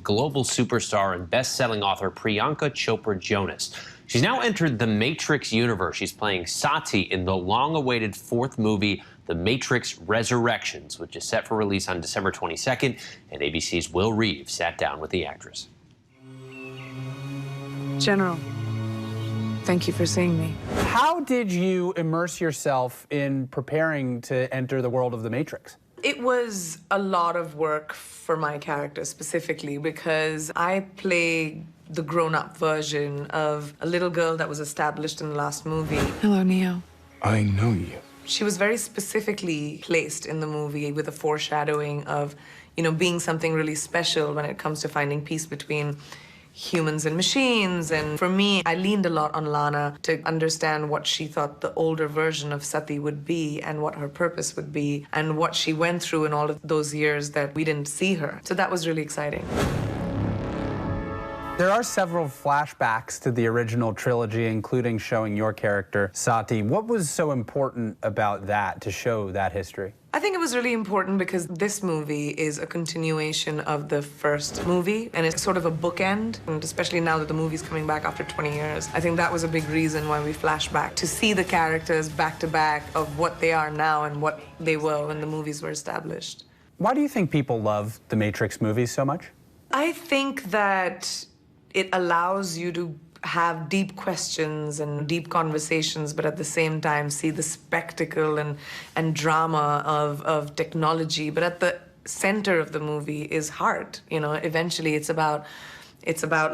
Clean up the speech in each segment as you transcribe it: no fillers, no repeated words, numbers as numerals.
global superstar and best-selling author Priyanka Chopra Jonas. She's now entered the Matrix universe. She's playing Sati in the long-awaited fourth movie, The Matrix Resurrections, which is set for release on December 22nd, and ABC's Will Reeve sat down with the actress. General, thank you for seeing me. How did you immerse yourself in preparing to enter the world of The Matrix? It was a lot of work for my character specifically because I play the grown-up version of a little girl that was established in the last movie. Hello, Neo. I know you. She was very specifically placed in the movie with a foreshadowing of, you know, being something really special when it comes to finding peace between humans and machines. And for me, I leaned a lot on Lana to understand what she thought the older version of Sati would be and what her purpose would be and what she went through in all of those years that we didn't see her. So that was really exciting. There are several flashbacks to the original trilogy, including showing your character, Sati. What was so important about that, to show that history? I think it was really important because this movie is a continuation of the first movie, and it's sort of a bookend, and especially now that the movie's coming back after 20 years. I think that was a big reason why we flash back, to see the characters back to back of what they are now and what they were when the movies were established. Why do you think people love the Matrix movies so much? I think that it allows you to have deep questions and deep conversations, but at the same time see the spectacle and drama of technology. But at the center of the movie is heart. You know, eventually it's about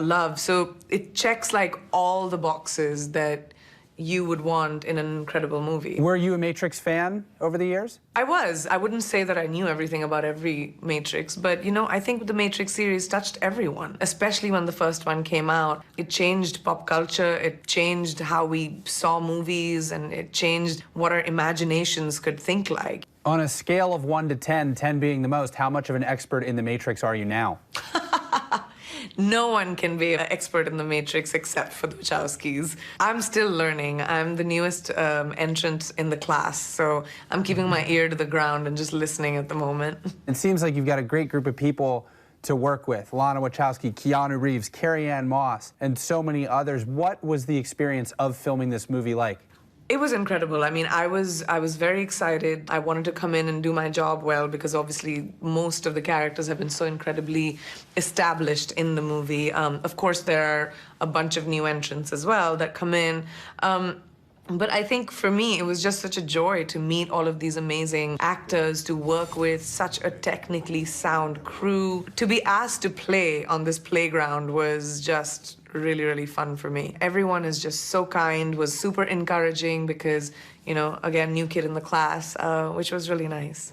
love. So it checks like all the boxes that you would want in an incredible movie. Were you a Matrix fan over the years? I was. I wouldn't say that I knew everything about every Matrix, but, you know, I think the Matrix series touched everyone, especially when the first one came out. It changed pop culture, it changed how we saw movies, and it changed what our imaginations could think like. On a scale of 1 to 10, 10 being the most, how much of an expert in the Matrix are you now? No one can be an expert in the Matrix except for the Wachowskis. I'm still learning. I'm the newest entrant in the class, so I'm keeping my ear to the ground and just listening at the moment. It seems like you've got a great group of people to work with. Lana Wachowski, Keanu Reeves, Carrie-Anne Moss, and so many others. What was the experience of filming this movie like? It was incredible. I mean, I was very excited. I wanted to come in and do my job well because obviously most of the characters have been so incredibly established in the movie. Of course, there are a bunch of new entrants as well that come in. But I think for me, it was just such a joy to meet all of these amazing actors, to work with such a technically sound crew. To be asked to play on this playground was just really, really fun for me. Everyone is just so kind, was super encouraging because, you know, again, new kid in the class, which was really nice.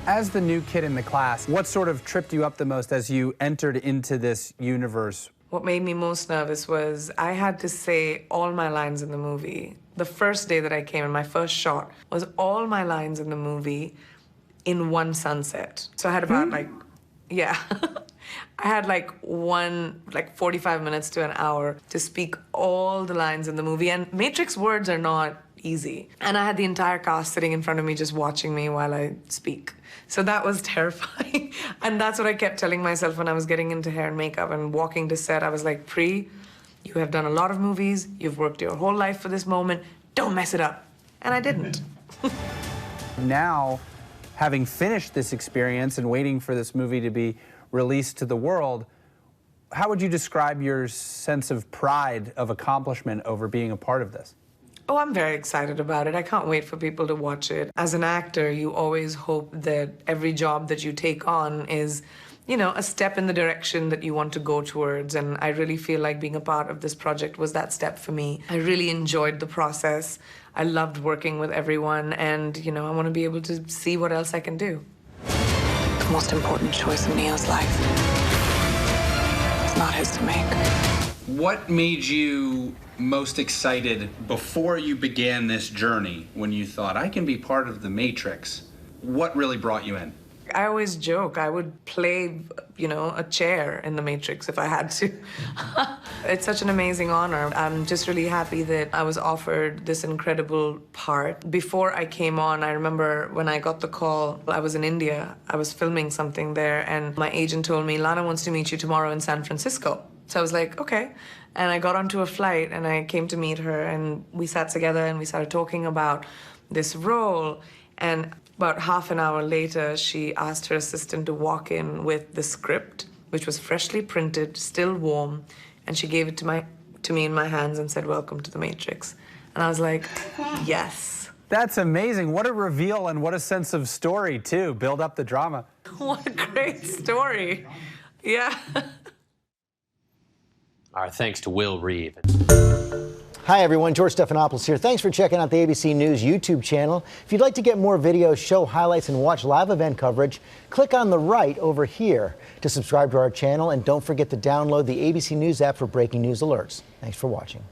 As the new kid in the class, what sort of tripped you up the most as you entered into this universe? What made me most nervous was I had to say all my lines in the movie. The first day that I came in, my first shot was all my lines in the movie in one sunset. So I had about yeah. I had like 45 minutes to an hour to speak all the lines in the movie. And Matrix words are not easy. And I had the entire cast sitting in front of me just watching me while I speak. So that was terrifying. And that's what I kept telling myself when I was getting into hair and makeup and walking to set. I was like, Pri, you have done a lot of movies. You've worked your whole life for this moment. Don't mess it up. And I didn't. Now, having finished this experience and waiting for this movie to be released to the world, how would you describe your sense of pride of accomplishment over being a part of this? Oh, I'm very excited about it. I can't wait for people to watch it. As an actor, you always hope that every job that you take on is, you know, a step in the direction that you want to go towards. And I really feel like being a part of this project was that step for me. I really enjoyed the process. I loved working with everyone. And, you know, I want to be able to see what else I can do. The most important choice in Neo's life. It's not his to make. What made you most excited before you began this journey when you thought, I can be part of the Matrix? What really brought you in? I always joke, I would play, a chair in The Matrix if I had to. It's such an amazing honor. I'm just really happy that I was offered this incredible part. Before I came on, I remember when I got the call, I was in India. I was filming something there, and my agent told me, Lana wants to meet you tomorrow in San Francisco. So I was like, okay. And I got onto a flight, and I came to meet her, and we sat together, and we started talking about this role. And about half an hour later, she asked her assistant to walk in with the script, which was freshly printed, still warm, and she gave it to me in my hands and said, "Welcome to The Matrix." And I was like, yes. That's amazing. What a reveal and what a sense of story, too. Build up the drama. What a great story. Yeah. Our thanks to Will Reeve. Hi, everyone. George Stephanopoulos here. Thanks for checking out the ABC News YouTube channel. If you'd like to get more videos, show highlights, and watch live event coverage, click on the right over here to subscribe to our channel. And don't forget to download the ABC News app for breaking news alerts. Thanks for watching.